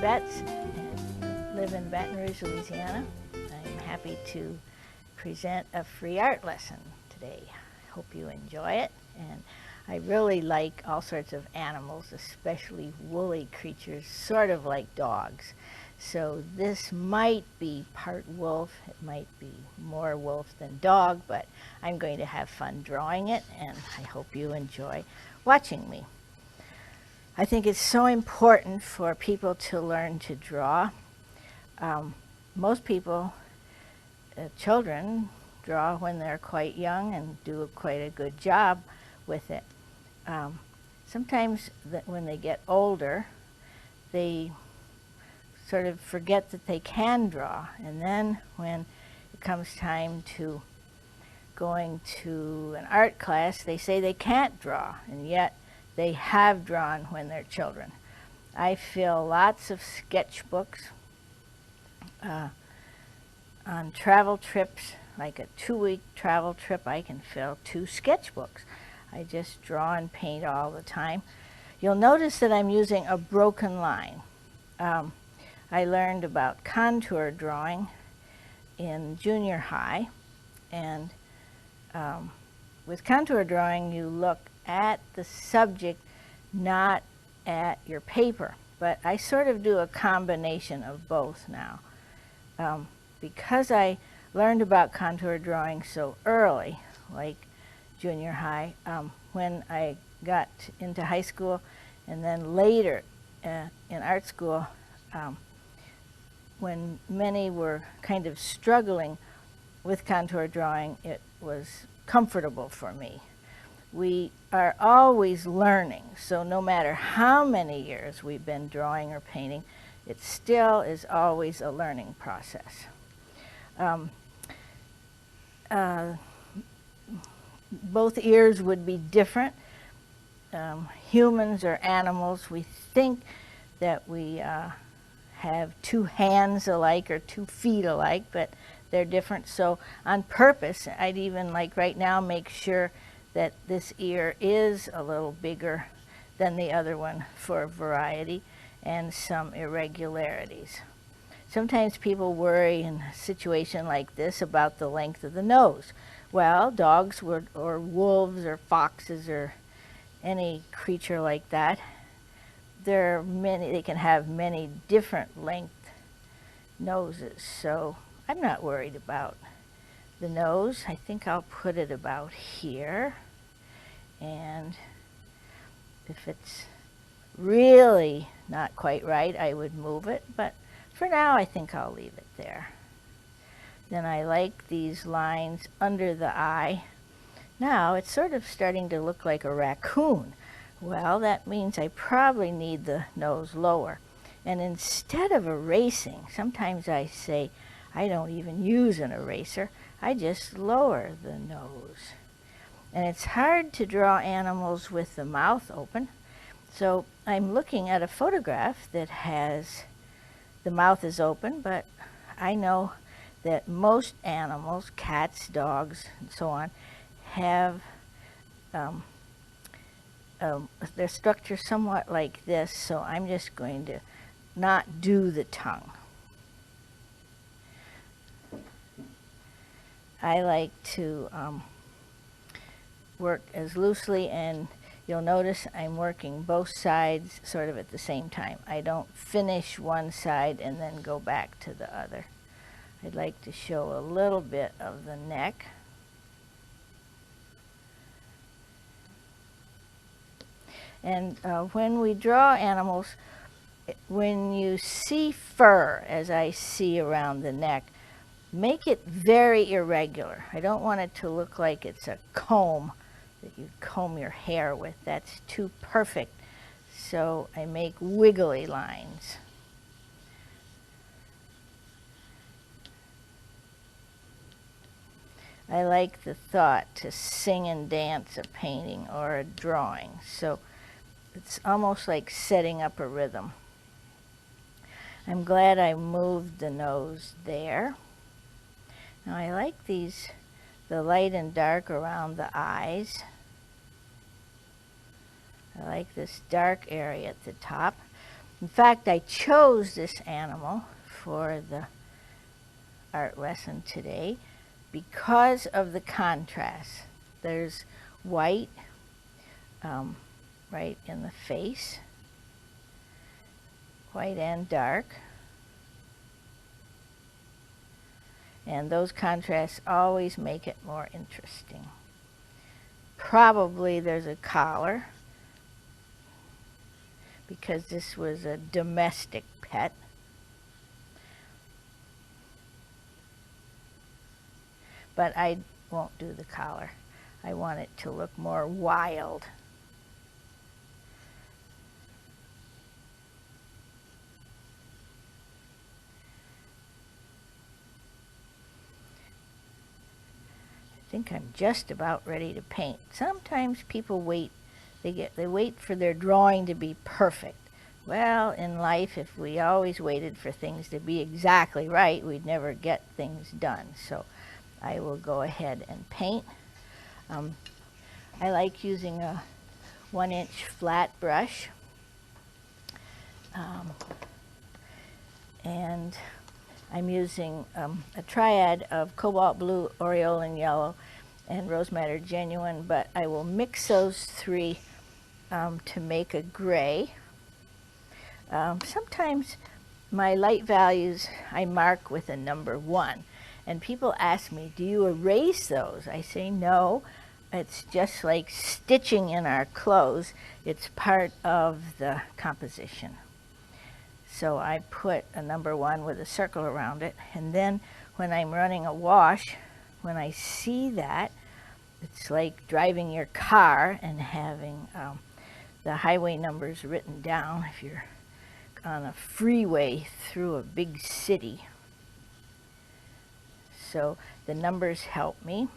Betts and live in Baton Rouge, Louisiana. I'm happy to present a free art lesson today. I hope you enjoy it. And I really like all sorts of animals, especially woolly creatures, sort of like dogs. So this might be part wolf, it might be more wolf than dog, but I'm going to have fun drawing it, and I hope you enjoy watching me. I think it's so important for people to learn to draw. Most people, children, draw when they're quite young and do quite a good job with it. Sometimes when they get older, they sort of forget that they can draw, and then when it comes time to going to an art class, they say they can't draw, and yet they have drawn when they're children. I fill lots of sketchbooks on travel trips, like a 2-week travel trip. I can fill 2 sketchbooks. I just draw and paint all the time. You'll notice that I'm using a broken line. I learned about contour drawing in junior high, and with contour drawing you look at the subject, not at your paper. But I sort of do a combination of both now. Because I learned about contour drawing so early, like junior high, when I got into high school and then later in art school, when many were kind of struggling with contour drawing, it was comfortable for me. We are always learning, so no matter how many years we've been drawing or painting, it still is always a learning process. Both ears would be different. Humans or animals, we think that we have 2 hands alike or 2 feet alike, but they're different. So on purpose, I'd even, like right now, make sure that this ear is a little bigger than the other one for variety and some irregularities. Sometimes people worry in a situation like this about the length of the nose. Well, dogs or wolves or foxes or any creature like that, they can have many different length noses. So I'm not worried about the nose. I think I'll put it about here, and if it's really not quite right, I would move it, but for now I think I'll leave it there. Then I like these lines under the eye. Now it's sort of starting to look like a raccoon. Well, that means I probably need the nose lower. And instead of erasing, sometimes I say I don't even use an eraser. I just lower the nose. And it's hard to draw animals with the mouth open. So I'm looking at a photograph that has the mouth is open, but I know that most animals, cats, dogs, and so on, have their structure somewhat like this, so I'm just going to not do the tongue. I like to work as loosely, and you'll notice I'm working both sides sort of at the same time. I don't finish one side and then go back to the other. I'd like to show a little bit of the neck. And when we draw animals, when you see fur, as I see around the neck, make it very irregular. I don't want it to look like it's a comb that you comb your hair with. That's too perfect. So I make wiggly lines. I like the thought to sing and dance a painting or a drawing. So it's almost like setting up a rhythm. I'm glad I moved the nose there. Now I like the light and dark around the eyes. I like this dark area at the top. In fact, I chose this animal for the art lesson today because of the contrast. There's white right in the face, white and dark, and those contrasts always make it more interesting. Probably there's a collar because this was a domestic pet. But I won't do the collar. I want it to look more wild. I think I'm just about ready to paint. Sometimes people wait. They wait for their drawing to be perfect. Well, in life, if we always waited for things to be exactly right, we'd never get things done. So I will go ahead and paint. I like using a 1-inch flat brush. And I'm using a triad of cobalt blue, aureolin yellow, and rose madder genuine, but I will mix those three to make a gray. Sometimes my light values I mark with a number 1, and people ask me, do you erase those? I say no. It's just like stitching in our clothes. It's part of the composition. So I put a number 1 with a circle around it, and then when I'm running a wash, when I see that, it's like driving your car and having the highway numbers written down if you're on a freeway through a big city. So the numbers help me.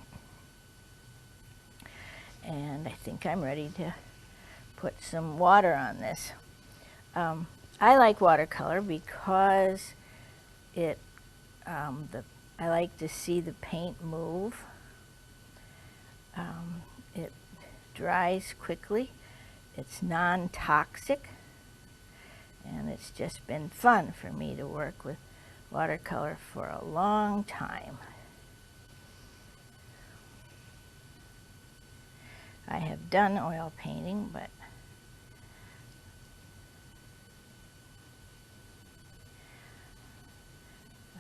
And I think I'm ready to put some water on this. I like watercolor because I like to see the paint move. It dries quickly. It's non-toxic, and it's just been fun for me to work with watercolor for a long time. I have done oil painting, but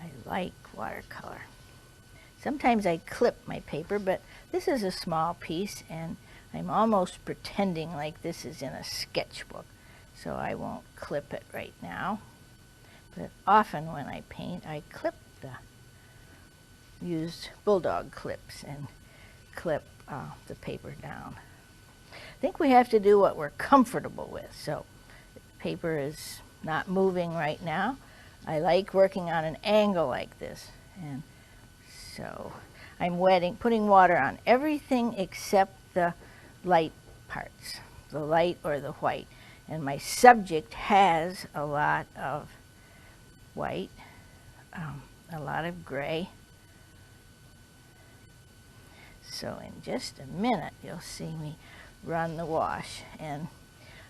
I like watercolor. Sometimes I clip my paper, but this is a small piece and I'm almost pretending like this is in a sketchbook, so I won't clip it right now. But often when I paint, I clip use bulldog clips and clip the paper down. I think we have to do what we're comfortable with. So the paper is not moving right now. I like working on an angle like this, and so I'm putting water on everything except the light parts, the light or the white. And my subject has a lot of white, a lot of gray. So in just a minute, you'll see me run the wash. And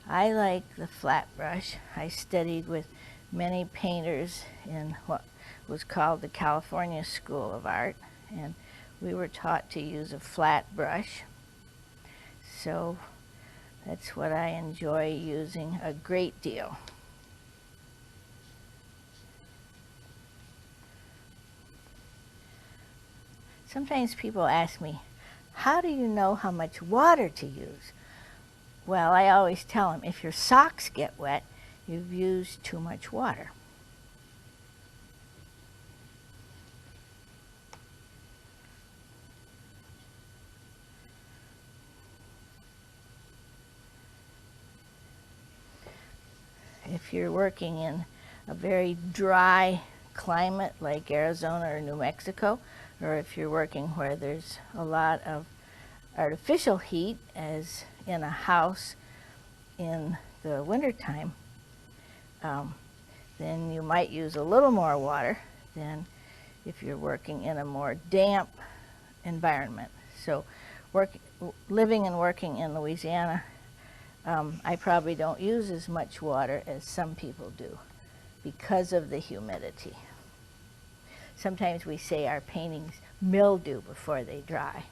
I like the flat brush. I studied with many painters in what was called the California School of Art, and we were taught to use a flat brush. So that's what I enjoy using a great deal. Sometimes people ask me, how do you know how much water to use? Well, I always tell them, if your socks get wet, you've used too much water. If you're working in a very dry climate like Arizona or New Mexico, or if you're working where there's a lot of artificial heat, as in a house in the wintertime, then you might use a little more water than if you're working in a more damp environment. So living and working in Louisiana, I probably don't use as much water as some people do because of the humidity. Sometimes we say our paintings mildew before they dry.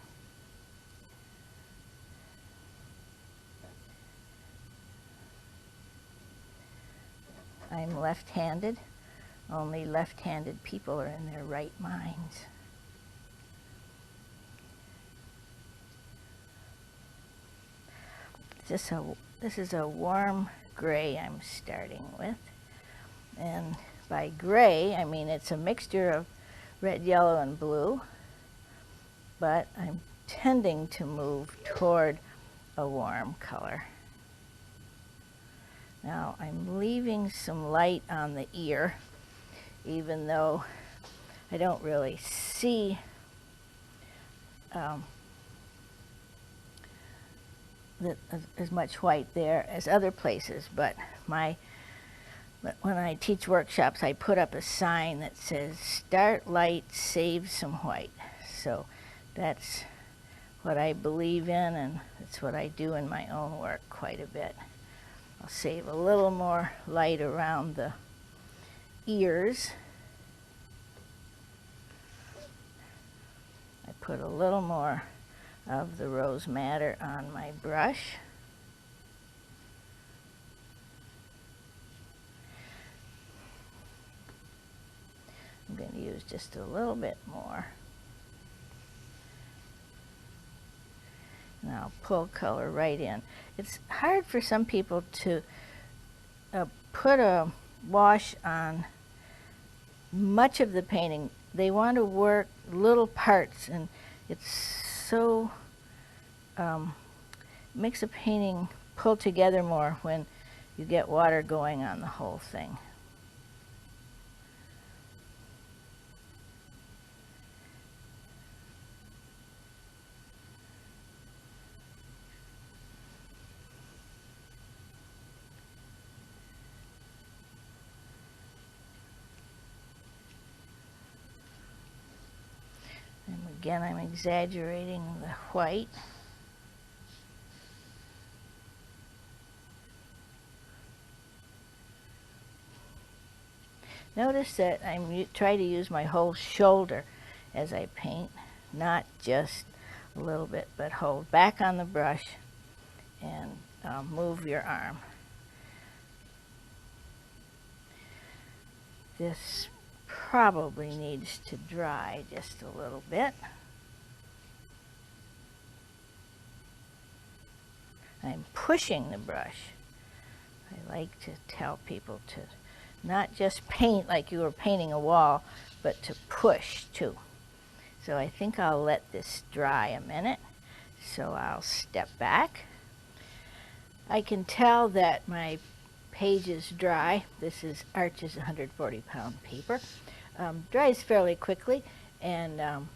I'm left-handed. Only left-handed people are in their right minds. This is a warm gray I'm starting with. And by gray, I mean it's a mixture of red, yellow, and blue, but I'm tending to move toward a warm color. Now I'm leaving some light on the ear, even though I don't really see as much white there as other places, but when I teach workshops, I put up a sign that says, "Start light, save some white." So that's what I believe in, and it's what I do in my own work quite a bit. I'll save a little more light around the ears. I put a little more of the rose madder on my brush. I'm going to use just a little bit more. And I'll pull color right in. It's hard for some people to put a wash on much of the painting. They want to work little parts, and it's so makes a painting pull together more when you get water going on the whole thing. And again, I'm exaggerating the white. Notice that I try to use my whole shoulder as I paint, not just a little bit, but hold back on the brush and move your arm. This probably needs to dry just a little bit. I'm pushing the brush. I like to tell people to not just paint like you were painting a wall, but to push too. So I think I'll let this dry a minute. So I'll step back. I can tell that my page is dry. This is Arches 140-pound paper. Dries fairly quickly, and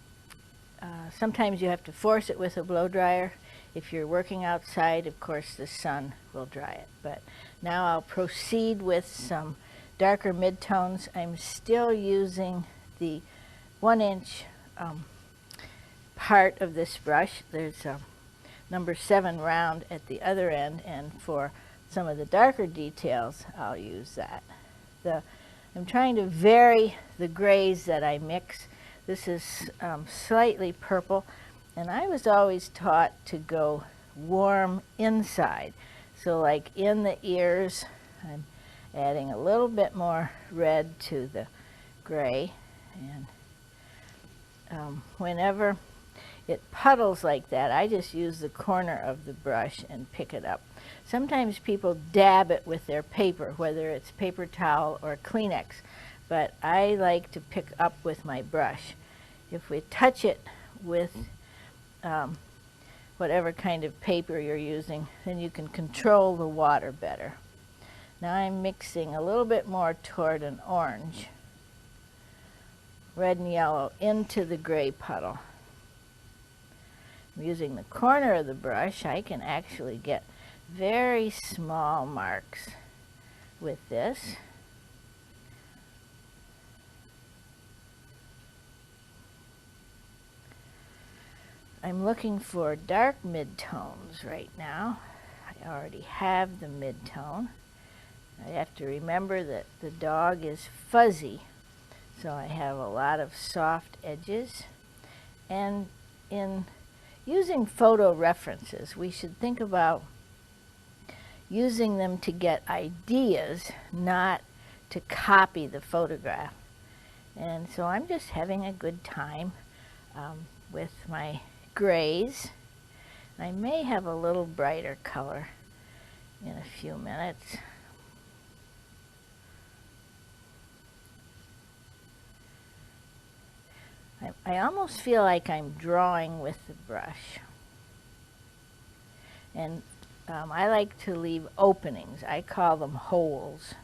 sometimes you have to force it with a blow dryer. If you're working outside, of course, the sun will dry it. But now I'll proceed with some darker midtones. I'm still using the 1-inch part of this brush. There's a number 7 round at the other end, and for some of the darker details, I'll use that. I'm trying to vary the grays that I mix. This is slightly purple, and I was always taught to go warm inside. So like in the ears, I'm adding a little bit more red to the gray, and whenever it puddles like that, I just use the corner of the brush and pick it up. Sometimes people dab it with their paper, whether it's paper towel or Kleenex, but I like to pick up with my brush. If we touch it with whatever kind of paper you're using, then you can control the water better. Now I'm mixing a little bit more toward an orange, red and yellow, into the gray puddle. Using the corner of the brush, I can actually get very small marks with this. I'm looking for dark midtones right now. I already have the mid-tone. I have to remember that the dog is fuzzy, so I have a lot of soft edges. And in using photo references, we should think about using them to get ideas, not to copy the photograph. And so I'm just having a good time with my grays. I may have a little brighter color in a few minutes. I almost feel like I'm drawing with the brush. And I like to leave openings. I call them holes.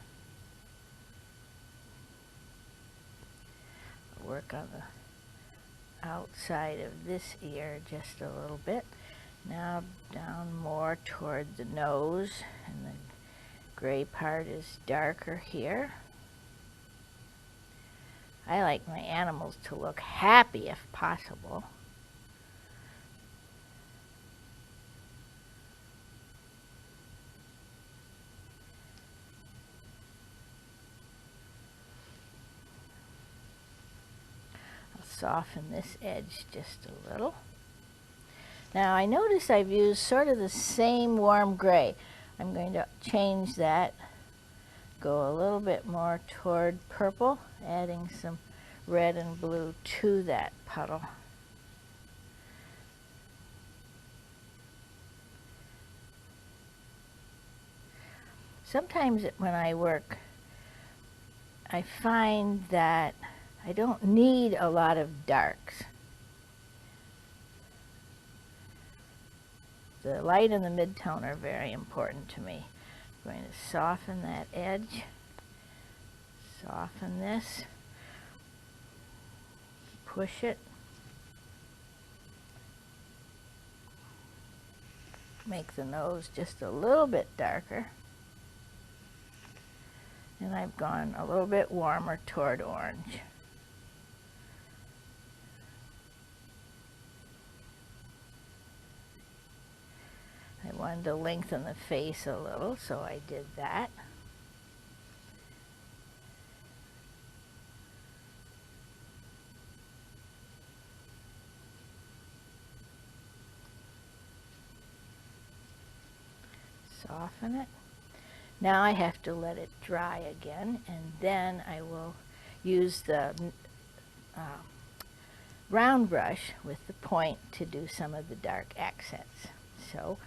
Work on the outside of this ear just a little bit. Now down more toward the nose, and the gray part is darker here. I like my animals to look happy if possible. I'll soften this edge just a little. Now I notice I've used sort of the same warm gray. I'm going to change that, go a little bit more toward purple, adding some red and blue to that puddle. Sometimes when I work, I find that I don't need a lot of darks. The light and the mid-tone are very important to me. I'm going to soften that edge, soften this, push it, make the nose just a little bit darker, and I've gone a little bit warmer toward orange. I wanted to lengthen the face a little, so I did that. Soften it. Now I have to let it dry again, and then I will use the round brush with the point to do some of the dark accents. So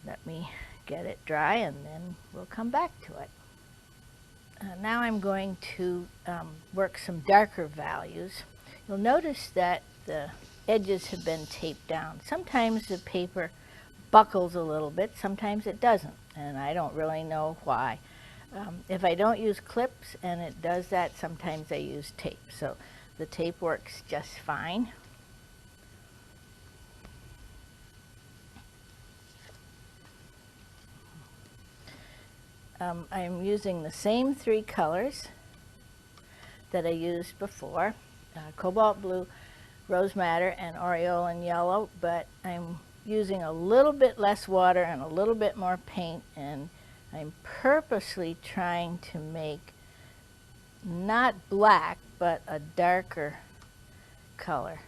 let me get it dry and then we'll come back to it. Now I'm going to work some darker values. You'll notice that the edges have been taped down. Sometimes the paper buckles a little bit, sometimes it doesn't, and I don't really know why. If I don't use clips and it does that, sometimes I use tape. So the tape works just fine. I'm using the same three colors that I used before, cobalt blue, rose madder, and aureolin yellow, but I'm using a little bit less water and a little bit more paint, and I'm purposely trying to make not black, but a darker color.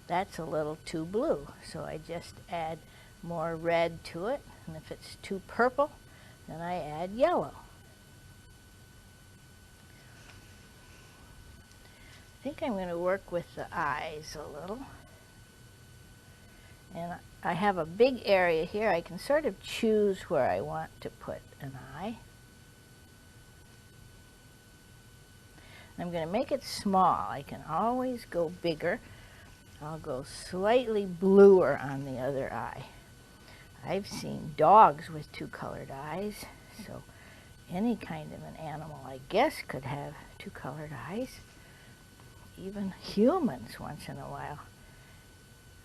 That's a little too blue, so I just add more red to it, and if it's too purple, then I add yellow. I think I'm going to work with the eyes a little. And I have a big area here. I can sort of choose where I want to put an eye. I'm going to make it small. I can always go bigger. I'll go slightly bluer on the other eye. I've seen dogs with two colored eyes, so any kind of an animal, I guess, could have two colored eyes. Even humans, once in a while,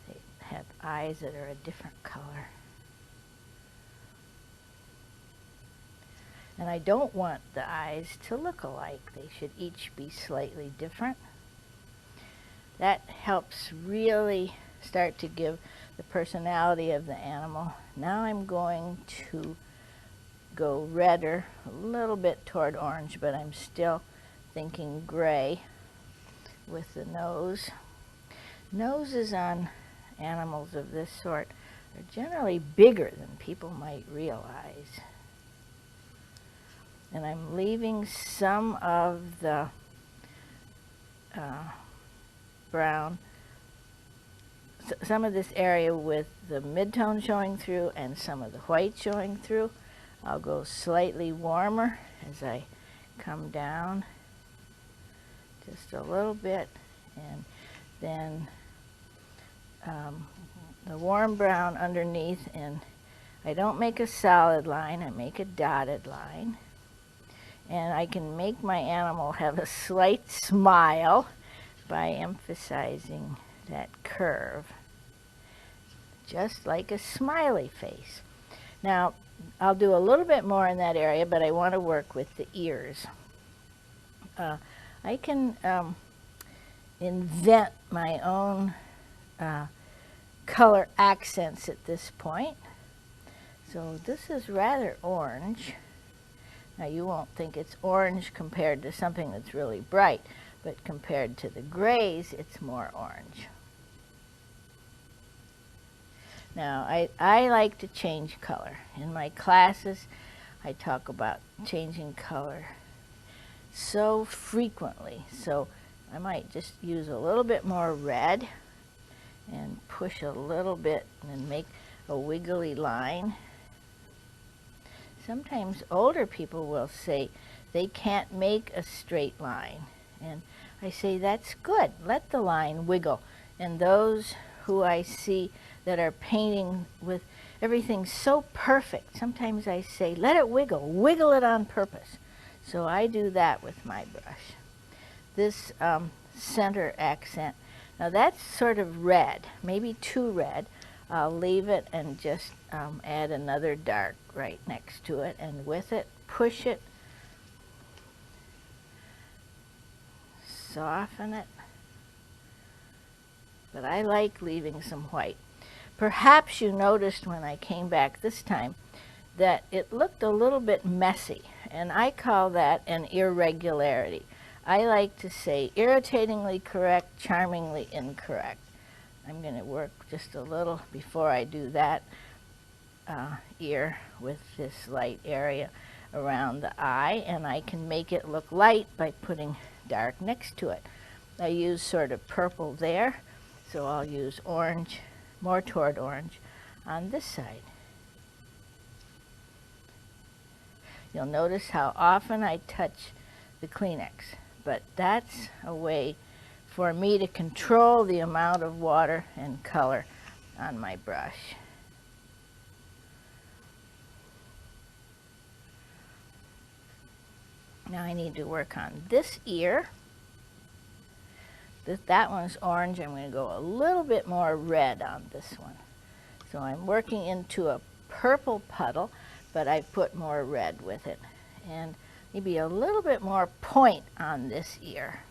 they have eyes that are a different color. And I don't want the eyes to look alike. They should each be slightly different. That helps really start to give the personality of the animal. Now I'm going to go redder, a little bit toward orange, but I'm still thinking gray with the nose. Noses on animals of this sort are generally bigger than people might realize. And I'm leaving some of the brown, some of this area with the mid-tone showing through and some of the white showing through. I'll go slightly warmer as I come down just a little bit, and then the warm brown underneath, and I don't make a solid line, I make a dotted line. And I can make my animal have a slight smile by emphasizing that curve, just like a smiley face. Now, I'll do a little bit more in that area, but I want to work with the ears. I can invent my own color accents at this point. So this is rather orange. Now you won't think it's orange compared to something that's really bright, but compared to the grays, it's more orange. Now I like to change color. In my classes, I talk about changing color so frequently. So I might just use a little bit more red and push a little bit and make a wiggly line. Sometimes older people will say they can't make a straight line. And I say, that's good. Let the line wiggle. And those who I see that are painting with everything so perfect, sometimes I say, let it wiggle. Wiggle it on purpose. So I do that with my brush. This center accent, now that's sort of red, maybe too red. I'll leave it and just add another dark right next to it, and with it, push it, soften it. But I like leaving some white. Perhaps you noticed when I came back this time that it looked a little bit messy, and I call that an irregularity. I like to say irritatingly correct, charmingly incorrect. I'm going to work just a little before I do that ear with this light area around the eye, and I can make it look light by putting dark next to it. I use sort of purple there, so I'll use orange, more toward orange, on this side. You'll notice how often I touch the Kleenex, but that's a way for me to control the amount of water and color on my brush. Now I need to work on this ear. That one's orange. I'm going to go a little bit more red on this one. So I'm working into a purple puddle, but I put more red with it. And maybe a little bit more point on this ear.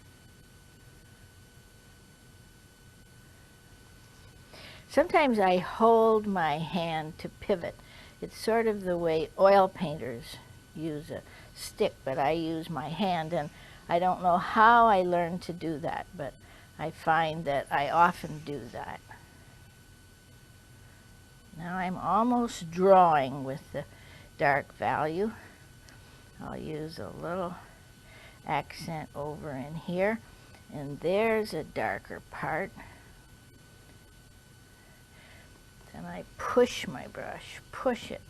Sometimes I hold my hand to pivot. It's sort of the way oil painters use a stick, but I use my hand, and I don't know how I learned to do that, but I find that I often do that. Now I'm almost drawing with the dark value. I'll use a little accent over in here, and there's a darker part. Then I push my brush, push it.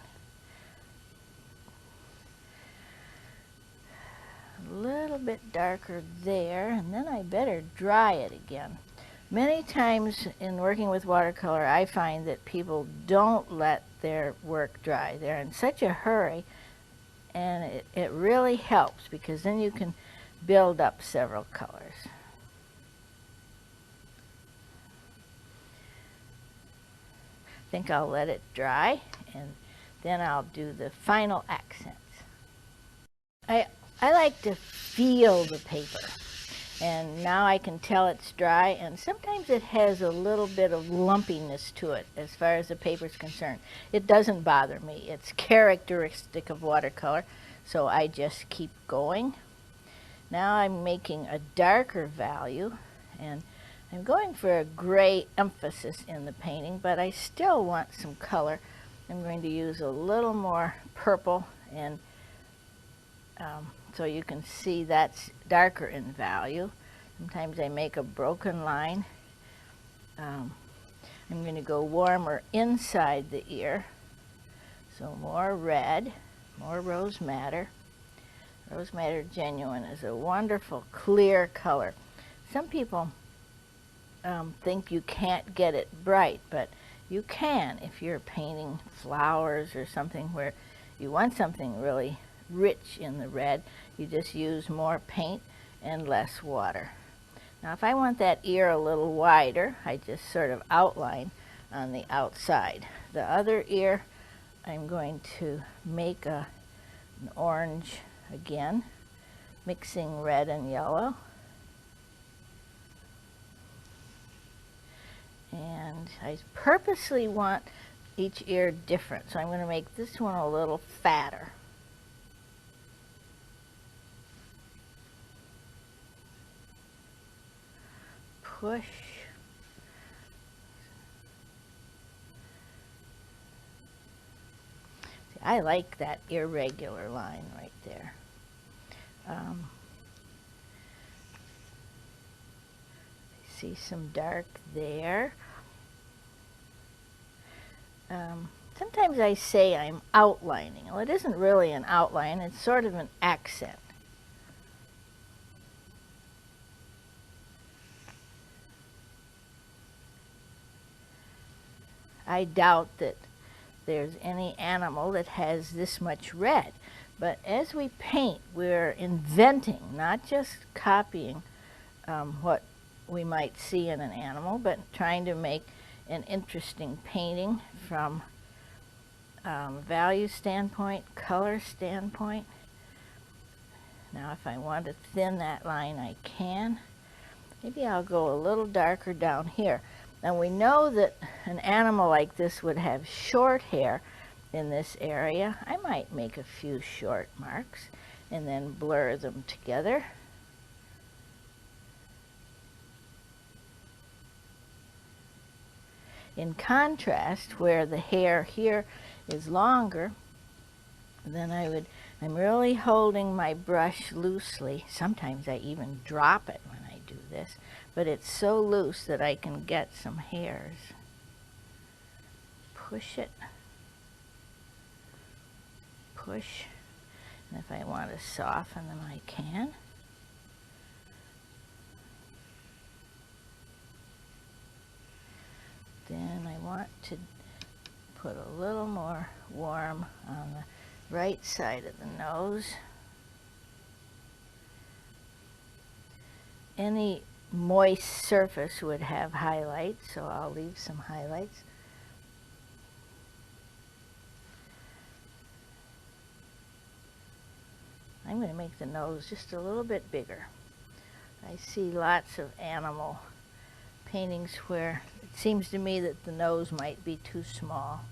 A little bit darker there, and then I better dry it again. Many times in working with watercolor, I find that people don't let their work dry. They're in such a hurry, and it really helps, because then you can build up several colors. I think I'll let it dry, and then I'll do the final accents. I like to feel the paper, And now I can tell it's dry, and sometimes it has a little bit of lumpiness to it as far as the paper is concerned. It doesn't bother me. It's characteristic of watercolor, so I just keep going. Now I'm making a darker value, and I'm going for a gray emphasis in the painting, but I still want some color. I'm going to use a little more purple, and so you can see that's darker in value. Sometimes I make a broken line. I'm going to go warmer inside the ear. So more red, more rose madder. Rose madder genuine is a wonderful clear color. Some people think you can't get it bright, but you can if you're painting flowers or something where you want something really rich in the red. You just use more paint and less water. Now if I want that ear a little wider, I just sort of outline on the outside. The other ear, I'm going to make an orange again, mixing red and yellow. And I purposely want each ear different, so I'm going to make this one a little fatter. Push. See, I like that irregular line right there. See some dark there. Sometimes I say I'm outlining. Well, it isn't really an outline, it's sort of an accent. I doubt that there's any animal that has this much red. But as we paint, we're inventing, not just copying what we might see in an animal, but trying to make an interesting painting from value standpoint, color standpoint. Now if I want to thin that line, I can. Maybe I'll go a little darker down here. Now we know that an animal like this would have short hair in this area. I might make a few short marks and then blur them together. In contrast, where the hair here is longer, then I'm really holding my brush loosely. Sometimes I even drop it when I do this, but it's so loose that I can get some hairs. Push it, push, and if I want to soften them, I can. Then I want to put a little more warm on the right side of the nose. Any moist surface would have highlights, so I'll leave some highlights. I'm going to make the nose just a little bit bigger. I see lots of animal paintings where it seems to me that the nose might be too small.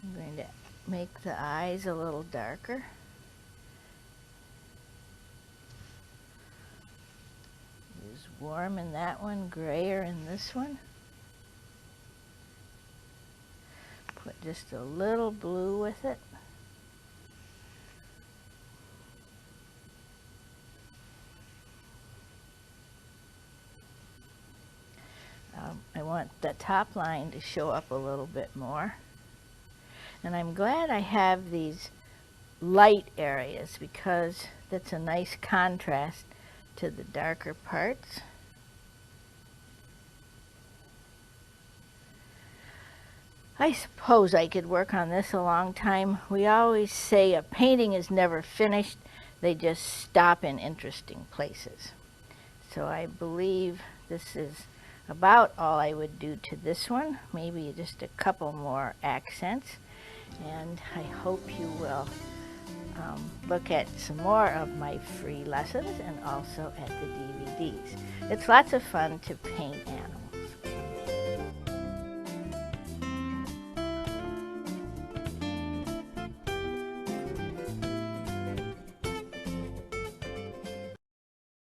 I'm going to make the eyes a little darker. Use warm in that one, grayer in this one. Put just a little blue with it. I want the top line to show up a little bit more. And I'm glad I have these light areas because that's a nice contrast to the darker parts. I suppose I could work on this a long time. We always say a painting is never finished. They just stop in interesting places. So I believe this is about all I would do to this one. Maybe just a couple more accents. And I hope you will look at some more of my free lessons and also at the DVDs. It's lots of fun to paint